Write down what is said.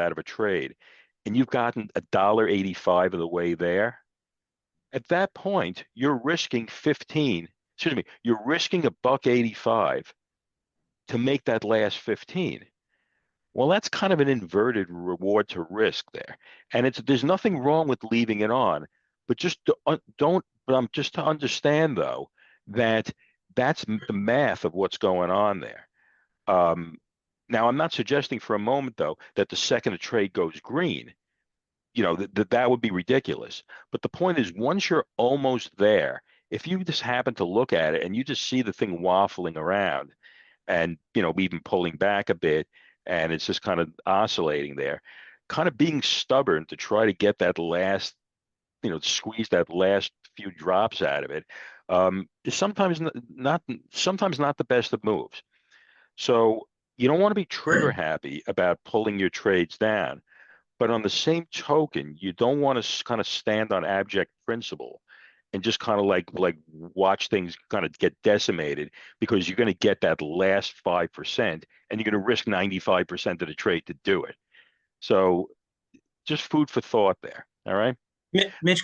out of a trade, and you've gotten $1.85 of the way there, at that point, you're risking 15, excuse me, you're risking a buck 85 to make that last 15. Well, that's kind of an inverted reward to risk there. And there's nothing wrong with leaving it on, but but I'm just to understand though that that's the math of what's going on there. Um, Now, I'm not suggesting for a moment though that the second a trade goes green, that would be ridiculous. But the point is, once you're almost there, if you just happen to look at it and you just see the thing waffling around and even pulling back a bit, and it's just kind of oscillating there, kind of being stubborn to try to get that last, squeeze that last few drops out of it, is sometimes not the best of moves. So you don't want to be trigger happy about pulling your trades down, but on the same token, you don't want to kind of stand on abject principle and just kind of like watch things kind of get decimated because you're going to get that last 5% and you're going to risk 95% of the trade to do it. So just food for thought there. All right. Mitch,